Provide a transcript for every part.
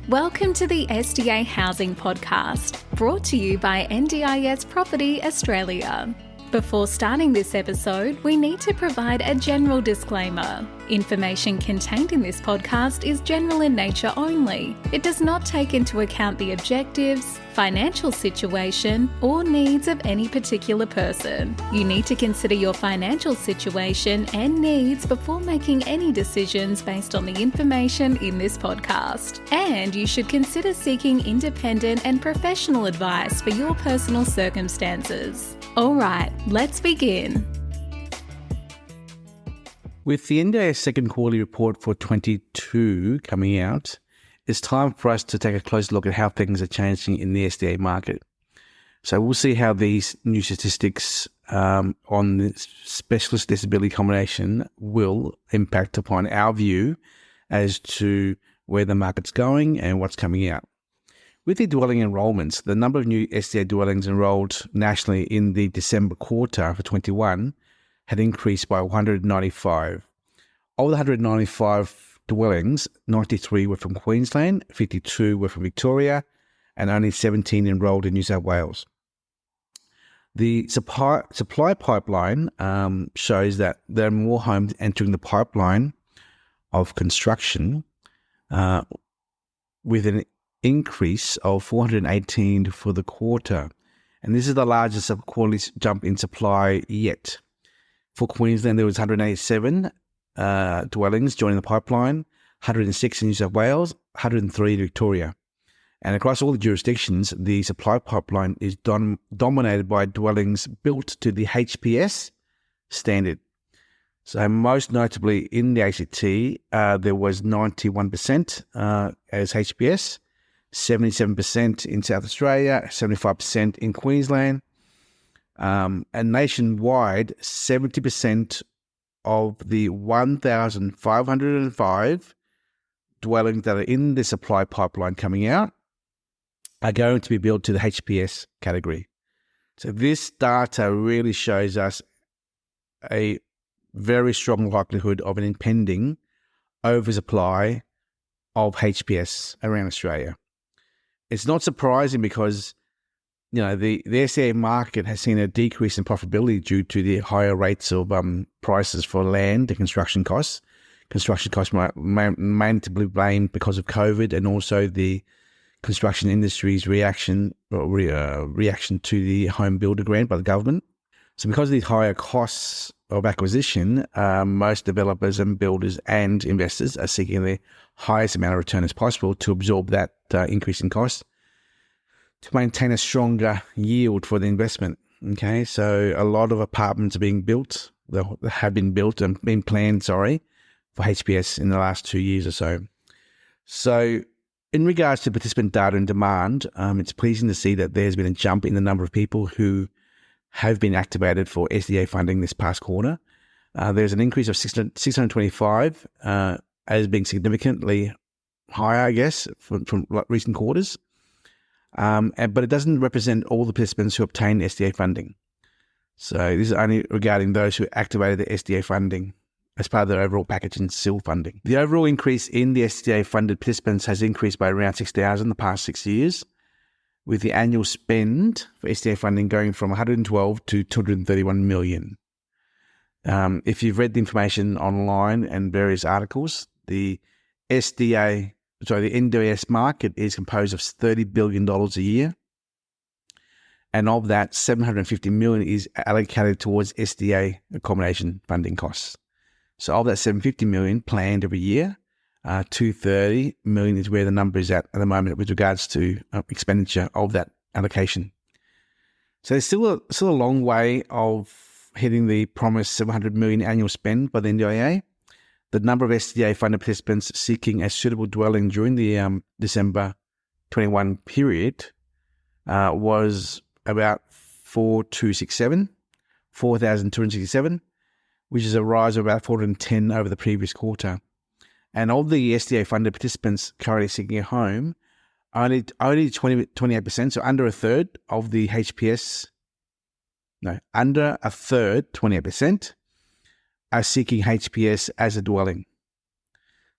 Welcome to the SDA Housing Podcast, brought to you by NDIS Property Australia. Before starting this episode, we need to provide a general disclaimer. Information contained in this podcast is general in nature only. It does not take into account the objectives, financial situation, or needs of any particular person. You need to consider your financial situation and needs before making any decisions based on the information in this podcast. And you should consider seeking independent and professional advice for your personal circumstances. All right, let's begin. With the NDIS second quarterly report for 22 coming out, it's time for us to take a close look at how things are changing in the SDA market. So we'll see how these new statistics on the specialist disability accommodation will impact upon our view as to where the market's going and what's coming out. With the dwelling enrolments, the number of new SDA dwellings enrolled nationally in the December quarter for 21 had increased by 195. Of the 195 dwellings, 93 were from Queensland, 52 were from Victoria, and only 17 enrolled in New South Wales. The supply pipeline shows that there are more homes entering the pipeline of construction with an increase of 418 for the quarter. And this is the largest quarterly jump in supply yet. For Queensland, there was 187 dwellings joining the pipeline, 106 in New South Wales, 103 in Victoria. And across all the jurisdictions, the supply pipeline is dominated by dwellings built to the HPS standard. So most notably in the ACT, there was 91% as HPS, 77% in South Australia, 75% in Queensland, and nationwide, 70% of the 1,505 dwellings that are in the supply pipeline coming out are going to be built to the HPS category. So this data really shows us a very strong likelihood of an impending oversupply of HPS around Australia. It's not surprising because the SDA market has seen a decrease in profitability due to the higher rates of prices for land and construction costs. Construction costs mainly to be blamed because of COVID and also the construction industry's reaction to the home builder grant by the government. So because of these higher costs of acquisition, most developers and builders and investors are seeking the highest amount of return as possible to absorb that increase in cost, to maintain a stronger yield for the investment. Okay, so a lot of apartments are being built, have been built and been planned, for HPS in the last 2 years or so. So in regards to participant data and demand, it's pleasing to see that there's been a jump in the number of people who have been activated for SDA funding this past quarter. There's an increase of 625 as being significantly higher, I guess, from recent quarters. But it doesn't represent all the participants who obtain SDA funding. So this is only regarding those who activated the SDA funding as part of their overall package and SIL funding. The overall increase in the SDA funded participants has increased by around 6,000 in the past 6 years, with the annual spend for SDA funding going from 112 to 231 million. If you've read the information online and various articles, the NDIS market is composed of $30 billion a year. And of that, $750 million is allocated towards SDA accommodation funding costs. So of that $750 million planned every year, $230 million is where the number is at the moment with regards to expenditure of that allocation. So there's still a long way of hitting the promised $700 million annual spend by the NDIA. The number of SDA funded participants seeking a suitable dwelling during the December 21 period was about 4,267, which is a rise of about 410 over the previous quarter. And of the SDA funded participants currently seeking a home, only 28%, so under a third of the HPS, under a third, 28%, are seeking HPS as a dwelling.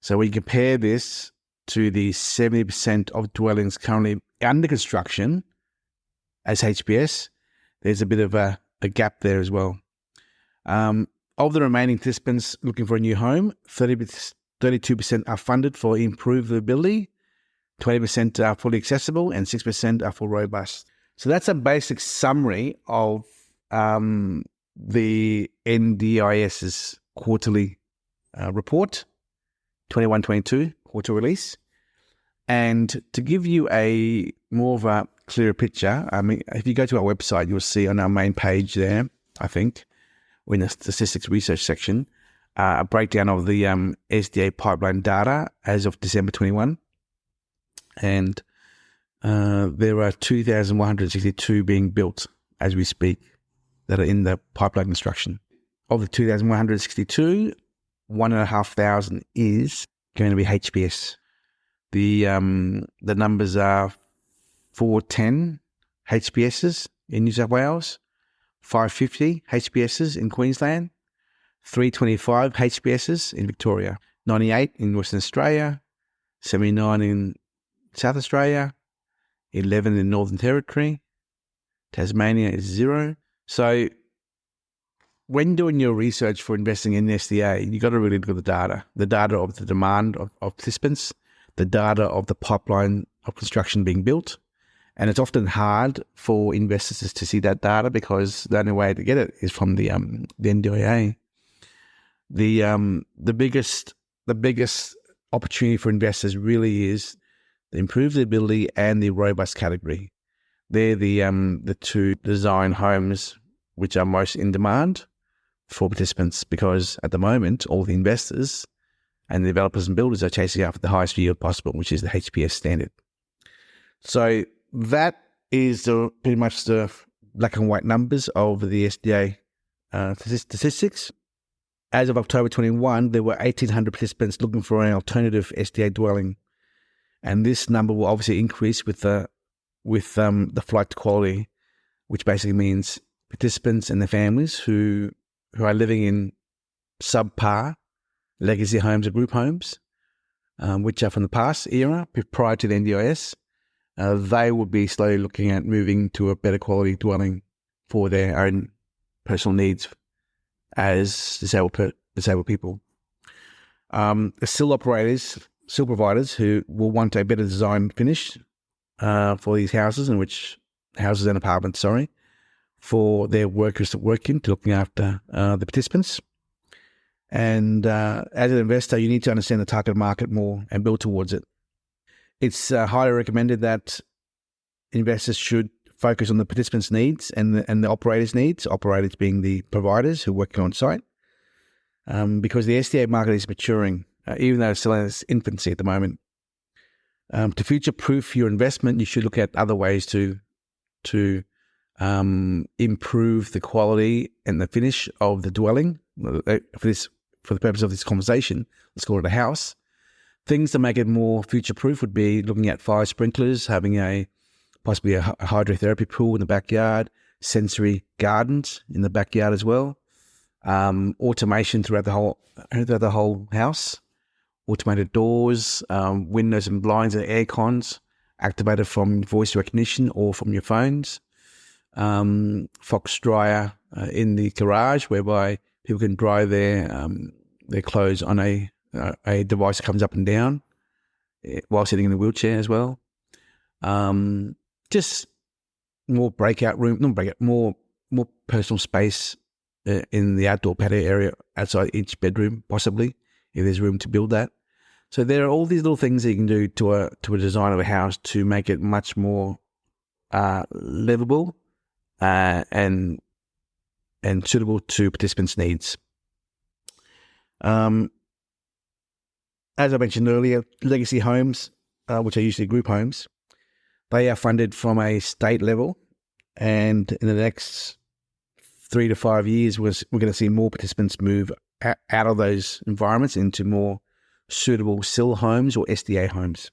So when you compare this to the 70% of dwellings currently under construction as HPS, there's a bit of a gap there as well. Of the remaining participants looking for a new home, 32% are funded for improvability, 20% are fully accessible, and 6% are for robust. So that's a basic summary of the NDIS's quarterly report, 21-22 quarter release. And to give you a more of a clearer picture, I mean, if you go to our website, you'll see on our main page there, I think, in the statistics research section, a breakdown of the SDA pipeline data as of December 21. And there are 2,162 being built as we speak that are in the pipeline construction. Of the 2,162, 1,500 is going to be HPS. The numbers are 410 HPSs in New South Wales, 550 HPSs in Queensland, 325 HPSs in Victoria, 98 in Western Australia, 79 in South Australia, 11 in Northern Territory, Tasmania is 0. So when doing your research for investing in SDA, you've got to really look at the data of the demand of participants, the data of the pipeline of construction being built. And it's often hard for investors to see that data because the only way to get it is from the NDIA. The biggest opportunity for investors really is the improvability and the robust category. They're the two design homes which are most in demand for participants because at the moment all the investors and the developers and builders are chasing after the highest yield possible, which is the HPS standard. So that is pretty much the black and white numbers of the SDA statistics. As of October 21, there were 1,800 participants looking for an alternative SDA dwelling, and this number will obviously increase with the flight to quality, which basically means participants and their families who are living in subpar legacy homes or group homes, which are from the past era prior to the NDIS. They will be slowly looking at moving to a better quality dwelling for their own personal needs as disabled people. Still providers who will want a better design finish for these houses and apartments, for their workers to work in, to looking after the participants. And as an investor, you need to understand the target market more and build towards it. It's highly recommended that investors should focus on the participants' needs and the operators' needs, operators being the providers who are working on site, because the SDA market is maturing, even though it's still in its infancy at the moment. To future-proof your investment, you should look at other ways to improve the quality and the finish of the dwelling. For the purpose of this conversation, let's call it a house. Things to make it more future-proof would be looking at fire sprinklers, having possibly a hydrotherapy pool in the backyard, sensory gardens in the backyard as well, automation throughout the whole house, automated doors, windows and blinds and air cons, activated from voice recognition or from your phones, fox dryer in the garage, whereby people can dry their clothes on a device that comes up and down while sitting in a wheelchair as well. Just more more personal space in the outdoor patio area outside each bedroom, possibly, if there's room to build that. So there are all these little things that you can do to a design of a house to make it much more livable and suitable to participants' needs. As I mentioned earlier, legacy homes, which are usually group homes, they are funded from a state level, and in the next 3 to 5 years, we're going to see more participants move out of those environments into more suitable SIL homes or SDA homes.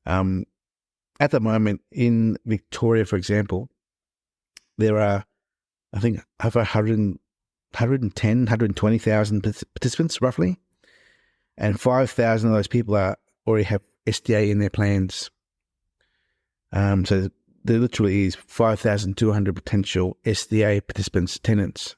At the moment, in Victoria, for example, there are, I think, over 120,000 participants, roughly, and 5,000 of those people are already have SDA in their plans. So there literally is 5,200 potential SDA participants, tenants.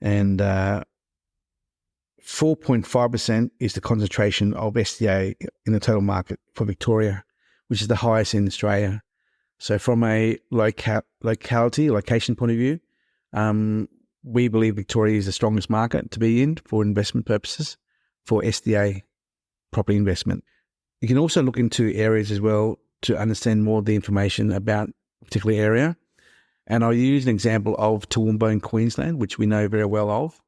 And 4.5% is the concentration of SDA in the total market for Victoria, which is the highest in Australia. So from a location point of view, we believe Victoria is the strongest market to be in for investment purposes for SDA property investment. You can also look into areas as well to understand more of the information about a particular area. And I'll use an example of Toowoomba in Queensland, which we know very well of.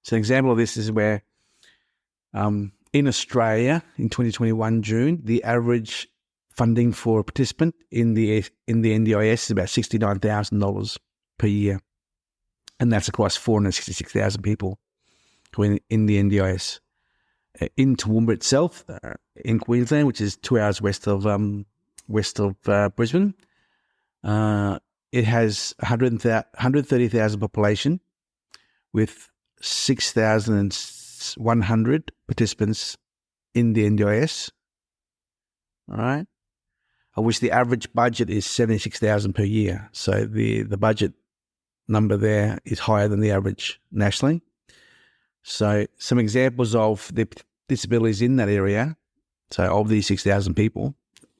So an example of this is where in Australia in 2021 June, the average funding for a participant in the NDIS is about $69,000 per year. And that's across 466,000 people who are in the NDIS. In Toowoomba itself, in Queensland, which is 2 hours west of Brisbane, it has 130,000 population with 6,100 participants in the NDIS. All right, of which the average budget is $76,000 per year. So the budget number there is higher than the average nationally. So some examples of the disabilities in that area. So of these 6,000 people,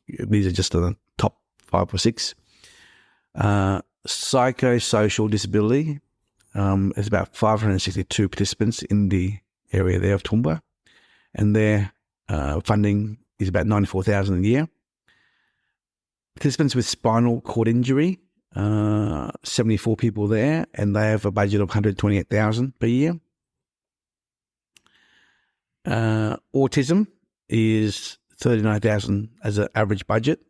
these are just the top 5 or 6. Psychosocial disability is about 562 participants in the area there of Toowoomba, and their funding is about $94,000 a year. Participants with spinal cord injury, 74 people there, and they have a budget of $128,000 per year. Autism is $39,000 as an average budget,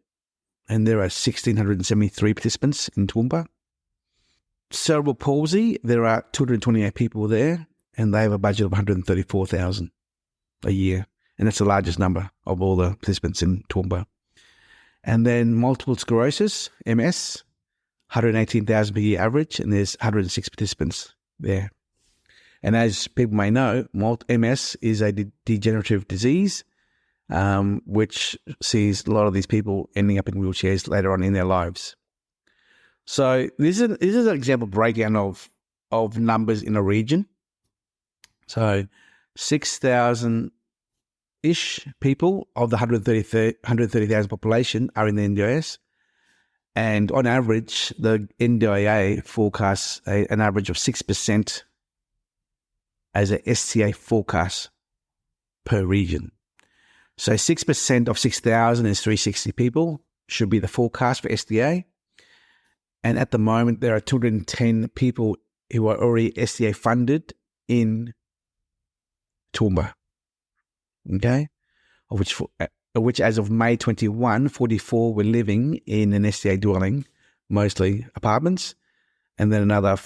and there are 1,673 participants in Toowoomba. Cerebral palsy, there are 228 people there, and they have a budget of $134,000 a year, and that's the largest number of all the participants in Toowoomba. And then multiple sclerosis, MS, $118,000 per year average, and there's 106 participants there. And as people may know, MS is a degenerative disease, which sees a lot of these people ending up in wheelchairs later on in their lives. So this is an example breakdown of numbers in a region. So 6,000-ish people of the 130,000 population are in the NDIS. And on average, the NDIA forecasts an average of 6% as a SDA forecast per region. So 6% of 6,000 is 360 people, should be the forecast for SDA. And at the moment, there are 210 people who are already SDA funded in Toowoomba. Okay? Of which as of May 21, 44 were living in an SDA dwelling, mostly apartments. And then another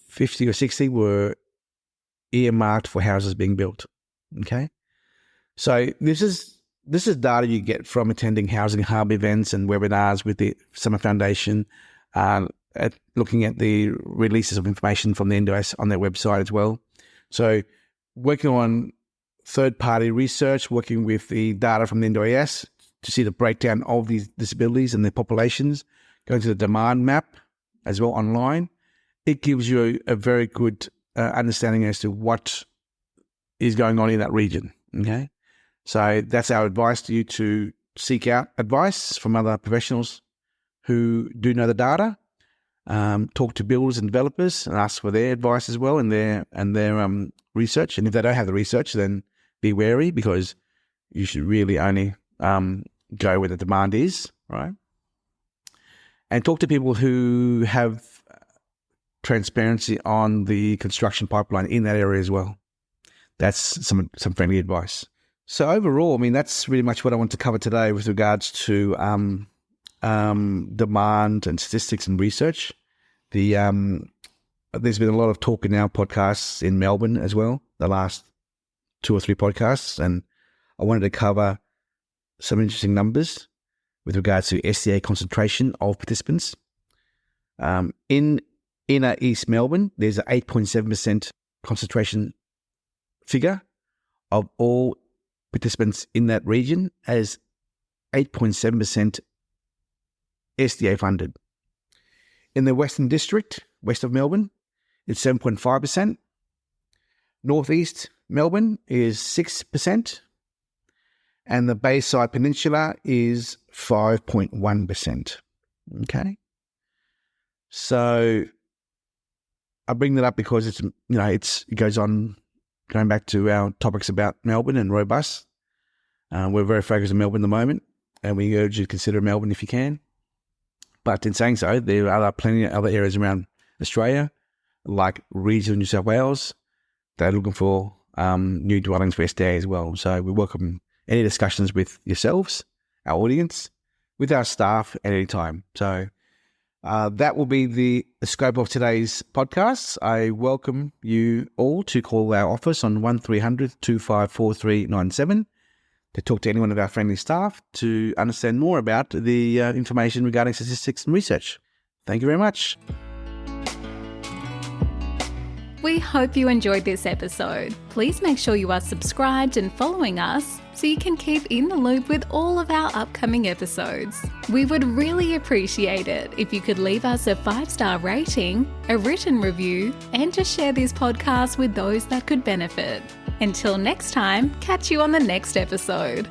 50 or 60 were earmarked for houses being built. Okay? So this is data you get from attending Housing Hub events and webinars with the Summer Foundation, looking at the releases of information from the NDIS on their website as well. So working on third-party research, working with the data from the NDIS to see the breakdown of these disabilities and their populations, going to the demand map as well online, it gives you a very good understanding as to what is going on in that region. Okay? So that's our advice to you, to seek out advice from other professionals who do know the data. Talk to builders and developers and ask for their advice as well and their research. And if they don't have the research, then be wary, because you should really only go where the demand is, right? And talk to people who have transparency on the construction pipeline in that area as well. That's some friendly advice. So overall, I mean, that's really much what I want to cover today with regards to demand and statistics and research. There's been a lot of talk in our podcasts in Melbourne as well, the last 2 or 3 podcasts, and I wanted to cover some interesting numbers with regards to SDA concentration of participants. In inner East Melbourne, there's an 8.7% concentration figure of all participants in that region as 8.7% SDA funded. In the Western District, west of Melbourne, it's 7.5%. Northeast Melbourne is 6%. And the Bayside Peninsula is 5.1%. Okay. So I bring that up because it goes on, going back to our topics about Melbourne and robust. We're very focused on Melbourne at the moment, and we urge you to consider Melbourne if you can. But in saying so, there are plenty of other areas around Australia, like regional New South Wales, that are looking for new dwellings for SDA as well. So we welcome any discussions with yourselves, our audience, with our staff at any time. So that will be the scope of today's podcast. I welcome you all to call our office on 1300 254397 to talk to anyone of our friendly staff to understand more about the information regarding statistics and research. Thank you very much. We hope you enjoyed this episode. Please make sure you are subscribed and following us so you can keep in the loop with all of our upcoming episodes. We would really appreciate it if you could leave us a 5-star rating, a written review, and to share this podcast with those that could benefit. Until next time, catch you on the next episode.